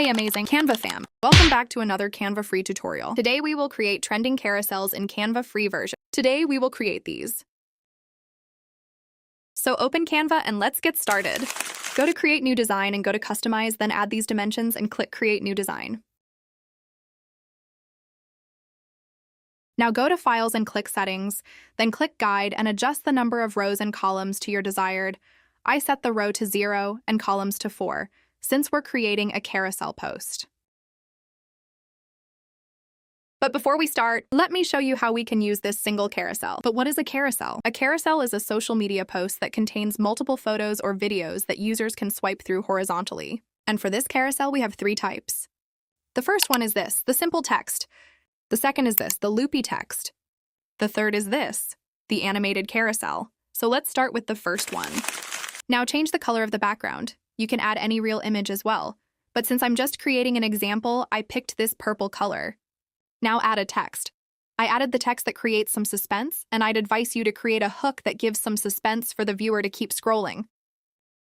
Hey amazing Canva fam! Welcome back to another Canva free tutorial. Today we will create trending carousels in Canva free version. Today we will create these. So open Canva and let's get started. Go to create new design and go to customize, then add these dimensions and click create new design. Now go to files and click settings, then click guide and adjust the number of rows and columns to your desired. I set the row to 0 and columns to 4. Since we're creating a carousel post. But before we start, let me show you how we can use this single carousel. But what is a carousel? A carousel is a social media post that contains multiple photos or videos that users can swipe through horizontally. And for this carousel, we have 3 types. The first one is this, the simple text. The second is this, the loopy text. The third is this, the animated carousel. So let's start with the first one. Now change the color of the background. You can add any real image as well, but since I'm just creating an example, I picked this purple color. Now add a text. I added the text that creates some suspense, and I'd advise you to create a hook that gives some suspense for the viewer to keep scrolling.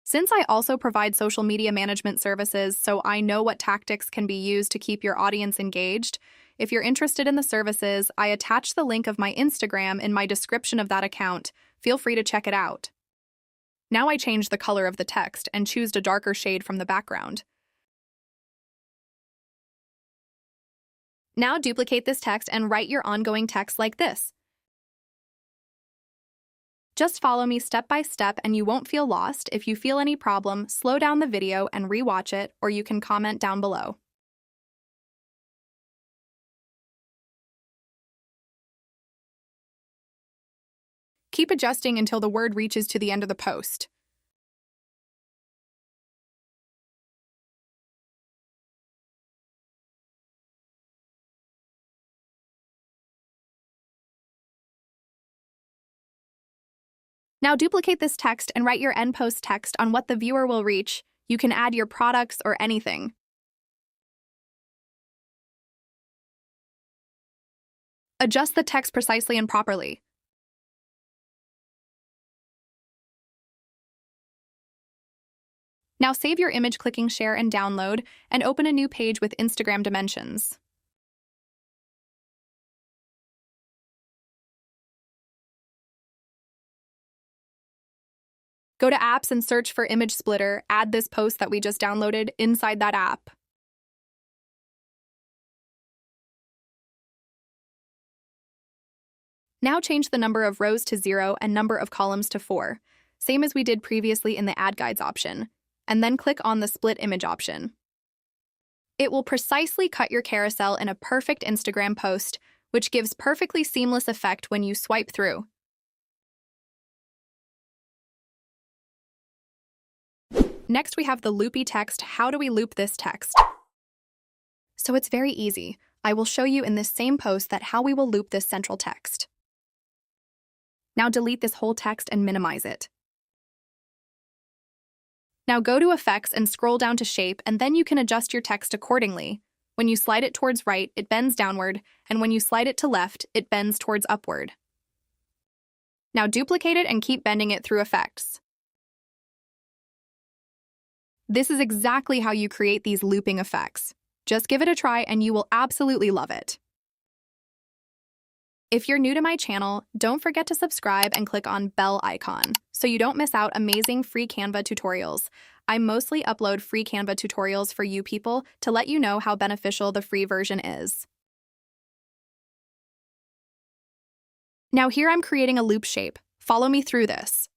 Since I also provide social media management services, so I know what tactics can be used to keep your audience engaged, if you're interested in the services, I attach the link of my Instagram in my description of that account. Feel free to check it out. Now I change the color of the text and choose a darker shade from the background. Now duplicate this text and write your ongoing text like this. Just follow me step by step and you won't feel lost. If you feel any problem, slow down the video and rewatch it, or you can comment down below. Keep adjusting until the word reaches to the end of the post. Now duplicate this text and write your end post text on what the viewer will reach. You can add your products or anything. Adjust the text precisely and properly. Now save your image, clicking share and download, and open a new page with Instagram dimensions. Go to apps and search for image splitter, add this post that we just downloaded inside that app. Now change the number of rows to 0 and number of columns to 4, same as we did previously in the add guides option, and then click on the split image option. It will precisely cut your carousel in a perfect Instagram post, which gives perfectly seamless effect when you swipe through. Next, we have the loopy text. How do we loop this text? So it's very easy. I will show you in this same post that how we will loop this central text. Now delete this whole text and minimize it. Now go to Effects and scroll down to Shape, and then you can adjust your text accordingly. When you slide it towards right, it bends downward, and when you slide it to left, it bends towards upward. Now duplicate it and keep bending it through Effects. This is exactly how you create these looping effects. Just give it a try and you will absolutely love it. If you're new to my channel, don't forget to subscribe and click on bell icon so you don't miss out amazing free Canva tutorials. I mostly upload free Canva tutorials for you people to let you know how beneficial the free version is. Now here I'm creating a loop shape. Follow me through this.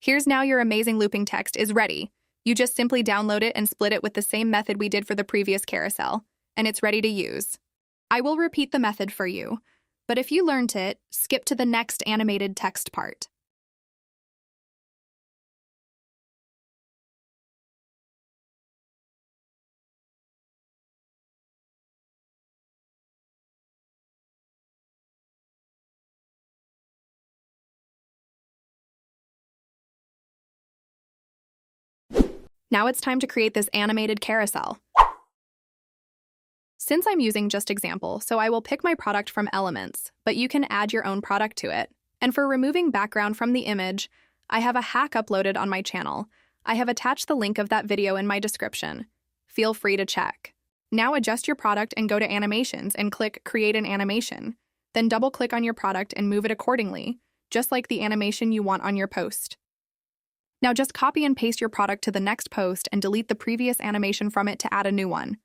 Here's now your amazing looping text is ready. You just simply download it and split it with the same method we did for the previous carousel, and it's ready to use. I will repeat the method for you, but if you learned it, skip to the next animated text part. Now it's time to create this animated carousel. Since I'm using just example, so I will pick my product from elements, but you can add your own product to it. And for removing background from the image, I have a hack uploaded on my channel. I have attached the link of that video in my description. Feel free to check. Now adjust your product and go to animations and click Create an Animation. Then double-click on your product and move it accordingly, just like the animation you want on your post. Now just copy and paste your product to the next post and delete the previous animation from it to add a new one.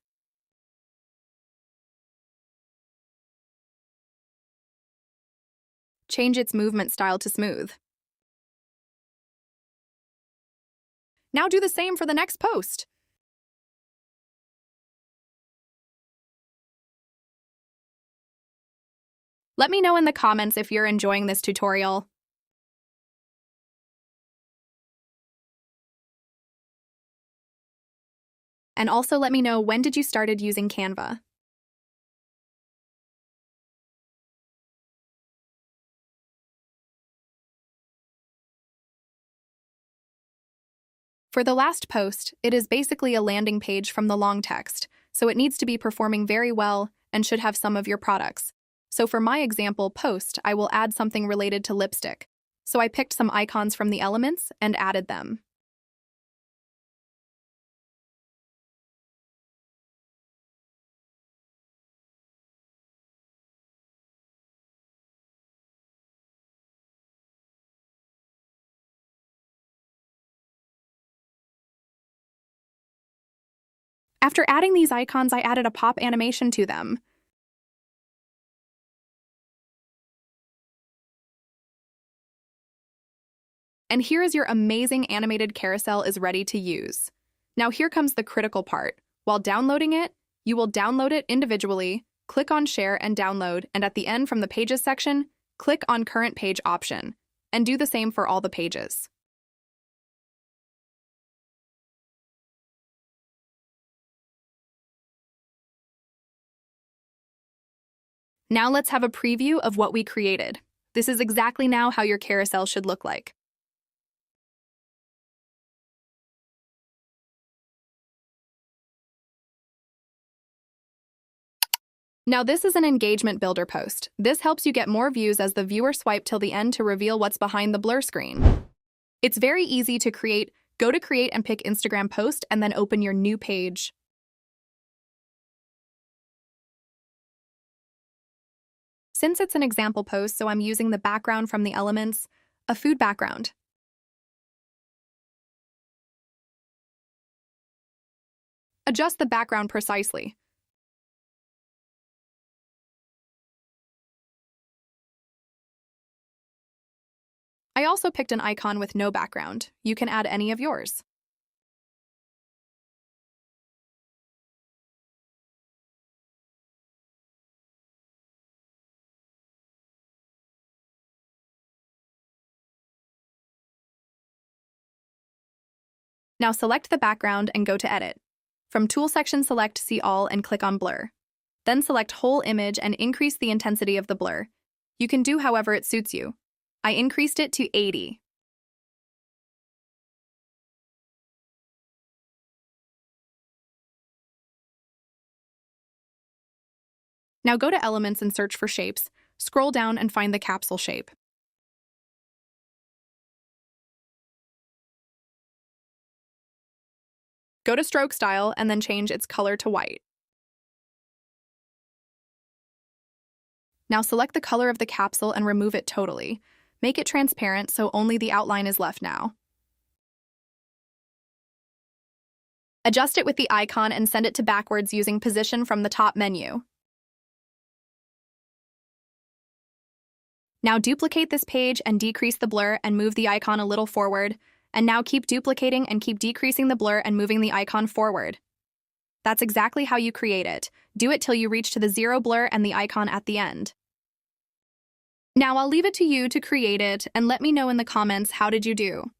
Change its movement style to smooth. Now do the same for the next post. Let me know in the comments if you're enjoying this tutorial. And also let me know, when did you started using Canva? For the last post, it is basically a landing page from the long text, so it needs to be performing very well and should have some of your products. So for my example post, I will add something related to lipstick. So I picked some icons from the elements and added them. After adding these icons, I added a pop animation to them. And here is your amazing animated carousel is ready to use. Now here comes the critical part. While downloading it, you will download it individually, click on Share and Download, and at the end from the Pages section, click on Current Page option, and do the same for all the pages. Now let's have a preview of what we created. This is exactly now how your carousel should look like. Now this is an engagement builder post. This helps you get more views as the viewer swipe till the end to reveal what's behind the blur screen. It's very easy to create. Go to Create and pick Instagram post and then open your new page. Since it's an example post, so I'm using the background from the elements, a food background. Adjust the background precisely. I also picked an icon with no background. You can add any of yours. Now select the background and go to Edit. From Tool section, select See All and click on Blur. Then select Whole Image and increase the intensity of the blur. You can do however it suits you. I increased it to 80. Now go to Elements and search for shapes. Scroll down and find the capsule shape. Go to Stroke Style and then change its color to white. Now select the color of the capsule and remove it totally. Make it transparent so only the outline is left now. Adjust it with the icon and send it to backwards using Position from the top menu. Now duplicate this page and decrease the blur and move the icon a little forward. And now keep duplicating and keep decreasing the blur and moving the icon forward. That's exactly how you create it. Do it till you reach to the 0 blur and the icon at the end. Now I'll leave it to you to create it and let me know in the comments how did you do.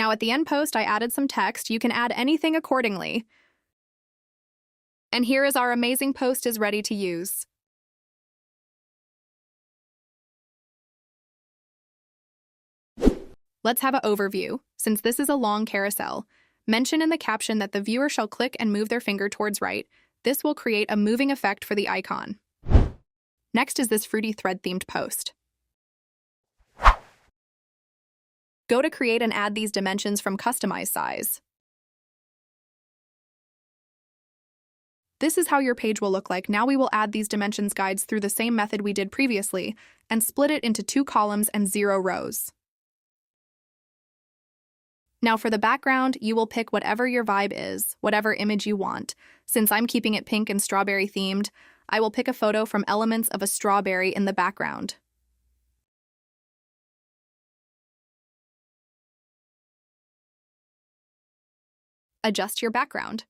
Now at the end post, I added some text. You can add anything accordingly. And here is our amazing post is ready to use. Let's have an overview. Since this is a long carousel, mention in the caption that the viewer shall click and move their finger towards right. This will create a moving effect for the icon. Next is this fruity thread-themed post. Go to create and add these dimensions from customize size. This is how your page will look like. Now we will add these dimensions guides through the same method we did previously and split it into 2 columns and 0 rows. Now for the background, you will pick whatever your vibe is, whatever image you want. Since I'm keeping it pink and strawberry themed, I will pick a photo from elements of a strawberry in the background. Adjust your background.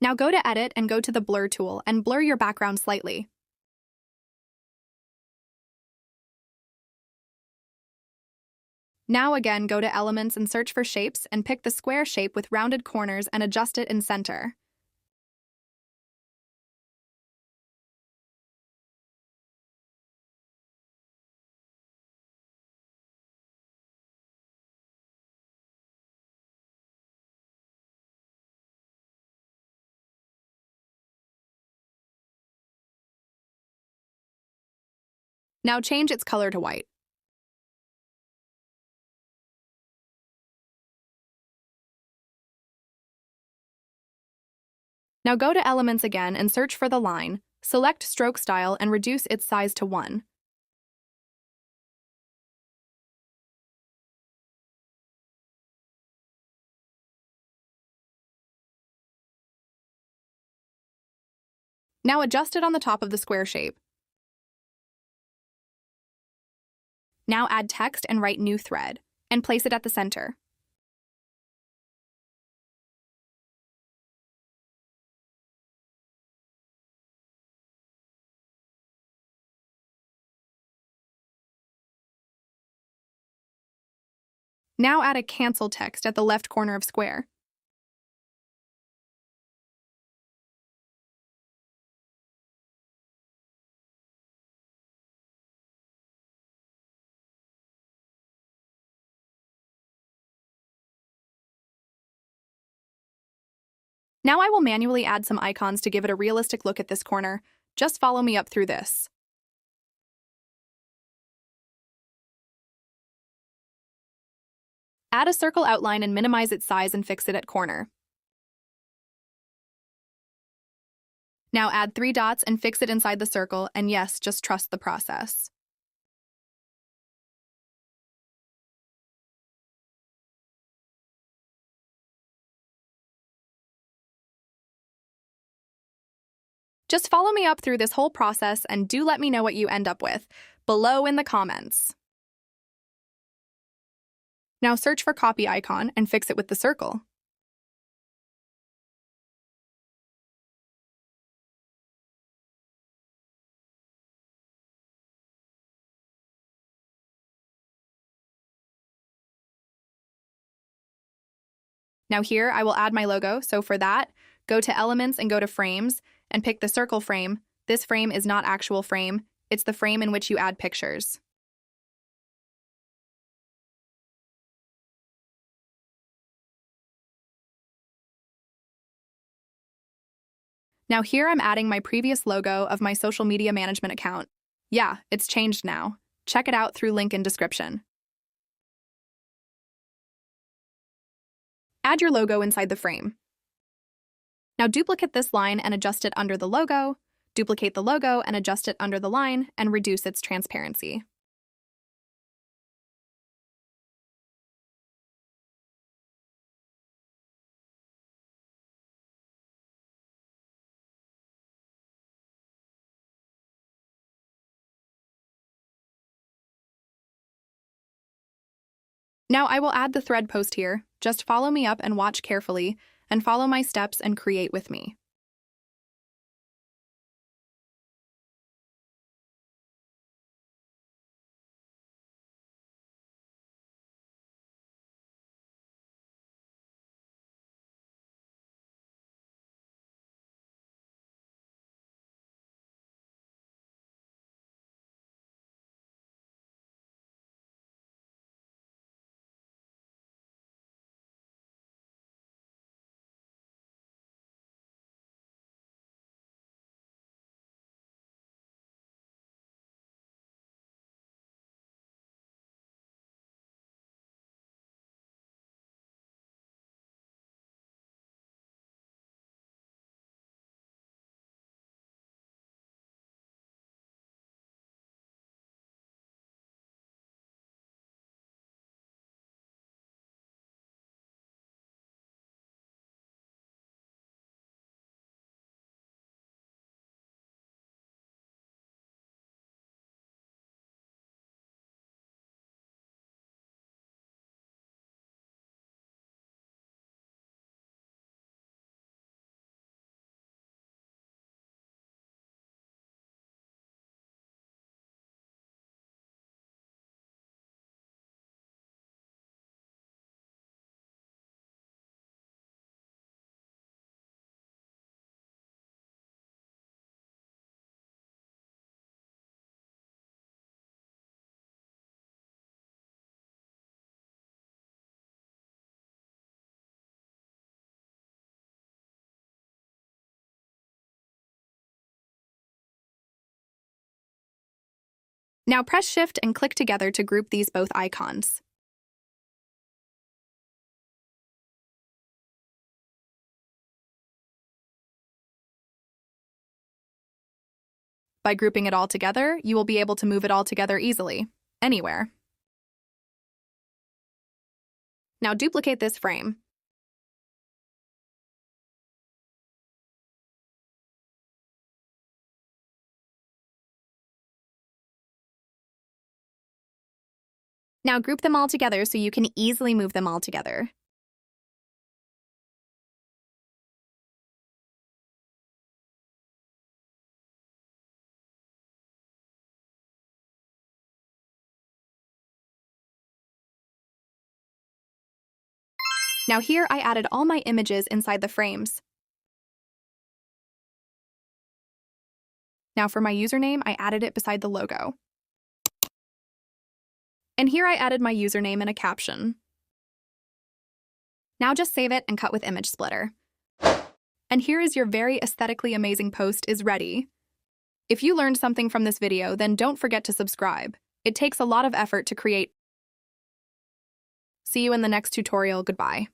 Now go to Edit and go to the Blur tool and blur your background slightly. Now again, go to Elements and search for Shapes and pick the square shape with rounded corners and adjust it in center. Now change its color to white. Now go to Elements again and search for the line, select Stroke Style and reduce its size to 1. Now adjust it on the top of the square shape. Now add text and write New Thread, and place it at the center. Now add a cancel text at the left corner of square. Now I will manually add some icons to give it a realistic look at this corner. Just follow me up through this. Add a circle outline and minimize its size and fix it at corner. Now add 3 dots and fix it inside the circle, and yes, just trust the process. Just follow me up through this whole process and do let me know what you end up with below in the comments. Now search for copy icon and fix it with the circle. Now here I will add my logo, so for that, go to Elements and go to Frames and pick the circle frame. This frame is not actual frame, it's the frame in which you add pictures. Now here I'm adding my previous logo of my social media management account. Yeah, it's changed now. Check it out through link in description. Add your logo inside the frame. Now duplicate this line and adjust it under the logo, duplicate the logo and adjust it under the line, and reduce its transparency. Now I will add the thread post here. Just follow me up and watch carefully, and follow my steps and create with me. Now press Shift and click together to group these both icons. By grouping it all together, you will be able to move it all together easily, anywhere. Now duplicate this frame. Now group them all together so you can easily move them all together. Now here I added all my images inside the frames. Now for my username, I added it beside the logo. And here I added my username and a caption. Now just save it and cut with Image Splitter. And here is your very aesthetically amazing post is ready. If you learned something from this video, then don't forget to subscribe. It takes a lot of effort to create. See you in the next tutorial. Goodbye.